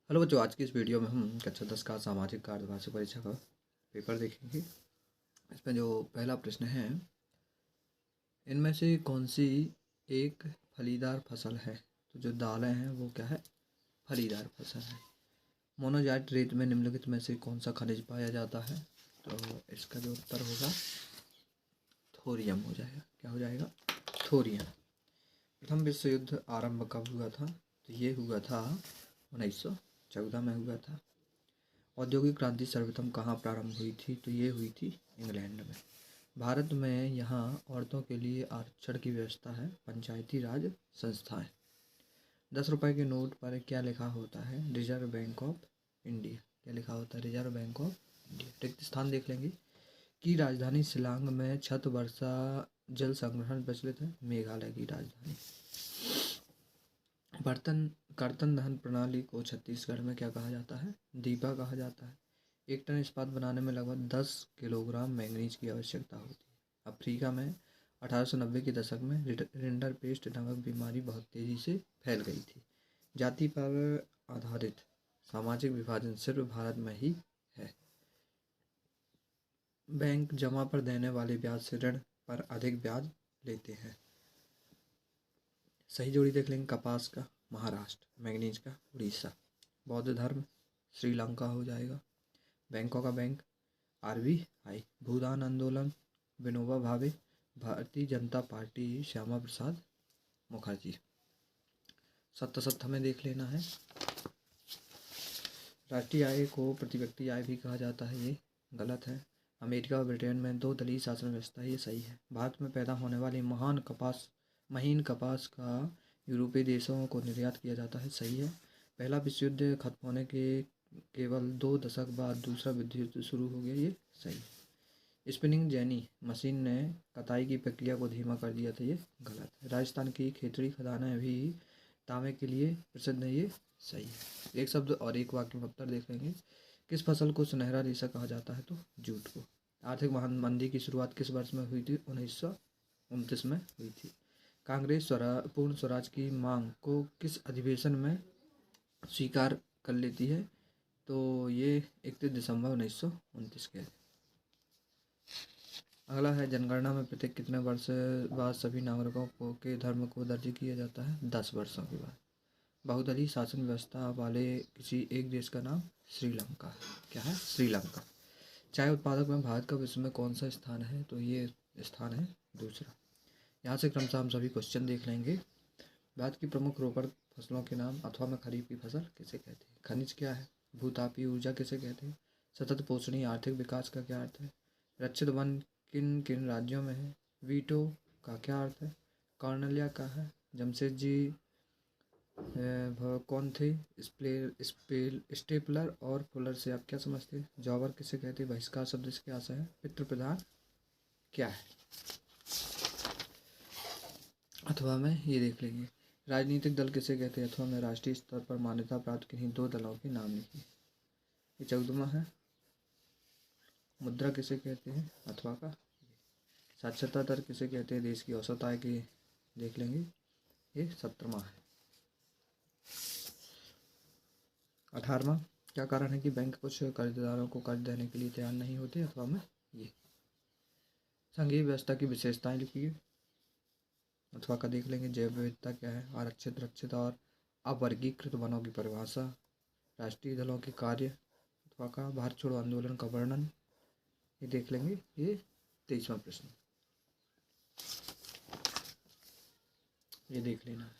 Hello बच्चों, आज की इस वीडियो में हम कक्षा 10 का सामाजिक कार्यभाषा परीक्षा का पेपर देखेंगे। इसमें जो पहला प्रश्न है, इनमें से कौन सी एक फलीदार फसल है? तो जो दालें हैं वो क्या है? फलीदार फसल है। मोनोजाइट रेत में निम्नलिखित में से कौन सा खनिज पाया जाता है? तो इसका जो उत्तर होगा थोरियम हो जाएगा। क्या हो जाएगा? थोरियम। प्रथम विश्व युद्ध आरंभ कब हुआ था? तो ये हुआ था 1914 में हुआ था। औद्योगिक क्रांति सर्वप्रथम कहाँ प्रारंभ हुई थी? तो ये हुई थी इंग्लैंड में। भारत में यहाँ औरतों के लिए आरक्षण की व्यवस्था है। पंचायती राज संस्थाएं। 10 रुपए के नोट पर क्या लिखा होता है? Reserve bank of India. क्या लिखा होता है? Reserve bank of India. रिक्त स्थान देख लेंगे कि राजधानी शिलांग में छत वर्षा जल संग्रहण प्रचलित है। मेघालय की राजधानी। कर्तन दहन प्रणाली को छत्तीसगढ़ में क्या कहा जाता है? दीपा कहा जाता है। 1 टन इस्पात बनाने में लगभग 10 किलोग्राम मैंगनीज की आवश्यकता होती है। अफ्रीका में 1890 के दशक में रिंडरपेस्ट नामक बीमारी बहुत तेजी से फैल गई थी। जाति पर आधारित सामाजिक विभाजन सिर्फ भारत में ही है। बैंक जमा पर देने वाले ब्याज से ऋण पर अधिक ब्याज लेते हैं। सही जोड़ी देख लेंगे। कपास का महाराष्ट्र, मैंगनीज का उड़ीसा। बौद्ध धर्म श्रीलंका हो जाएगा। बैंकों का बैंक RBI। भूदान आंदोलन विनोबा भावे। भारतीय जनता पार्टी श्यामा प्रसाद मुखर्जी। सत्य में देख लेना है। राष्ट्रीय आय को प्रति व्यक्ति आय भी कहा जाता है, ये गलत है। अमेरिका और ब्रिटेन में 2 दलीय शासन व्यवस्था, ये सही है। भारत में पैदा होने वाली महीन कपास का यूरोपीय देशों को निर्यात किया जाता है, सही है। पहला विश्व युद्ध खत्म होने के केवल 2 दशक बाद दूसरा विश्व युद्ध शुरू हो गया, ये सही है। स्पिनिंग जेनी मशीन ने कताई की प्रक्रिया को धीमा कर दिया था, ये गलत है। राजस्थान की खेतड़ी खदानें भी तांबे के लिए प्रसिद्ध है, ये सही है। एक शब्द और एक वाक्य में उत्तर देख लेंगे। किस फसल को सुनहरा रेशा कहा जाता है? तो जूट को। आर्थिक मंदी की शुरुआत किस वर्ष में हुई थी? 1929 में हुई थी। कांग्रेस पूर्ण स्वराज की मांग को किस अधिवेशन में स्वीकार कर लेती है? तो ये 31 दिसंबर 1929 के। अगला है, जनगणना में प्रत्येक कितने वर्ष बाद सभी नागरिकों के धर्म को दर्ज किया जाता है? 10 वर्षों के बाद। बहुदलीय शासन व्यवस्था वाले किसी एक देश का नाम श्रीलंका है। क्या है? श्रीलंका। चाय उत्पादक में भारत का विश्व में कौन सा स्थान है? तो ये स्थान है दूसरा। यहाँ से क्रमशः हम सभी क्वेश्चन देख लेंगे। भारत की प्रमुख रोपड़ फसलों के नाम अथवा में खरीफ की फसल किसे कहते हैं? खनिज क्या है? भूतापीय ऊर्जा किसे कहते हैं? सतत पोषणीय आर्थिक विकास का क्या अर्थ है? रक्षित वन किन किन राज्यों में है? वीटो का क्या अर्थ है? कॉर्नेलिया का है? जमशेदजी कौन थे? स्टेपलर और फुलर से आप क्या समझते हैं? जॉबर किसे कहते हैं? बहिष्कार शब्द से क्या आशा है? पितृ प्रधान क्या है? अथवा में ये देख लेंगे। राजनीतिक दल किसे कहते हैं? अथवा में राष्ट्रीय स्तर पर मान्यता प्राप्त किन्हीं 2 दलों के नाम लिखिए। ये 14वां है। मुद्रा किसे कहते हैं? अथवा का। साक्षरता दर किसे कहते हैं? देश की औसत आय की देख लेंगे। ये 17वां है। 18वां। क्या कारण है कि बैंक कुछ कर्जदारों को कर्ज देने के लिए तैयार नहीं होते? अथवा में ये। संघीय व्यवस्था की विशेषताएं लिखिए। अथवा का देख लेंगे। जैव विविधता क्या है? आरक्षित, रक्षित और अवर्गीकृत वनों की परिभाषा। राष्ट्रीय दलों के कार्य। अथवा का भारत छोड़ो आंदोलन का वर्णन, ये देख लेंगे। ये 23वां प्रश्न, ये देख लेना है।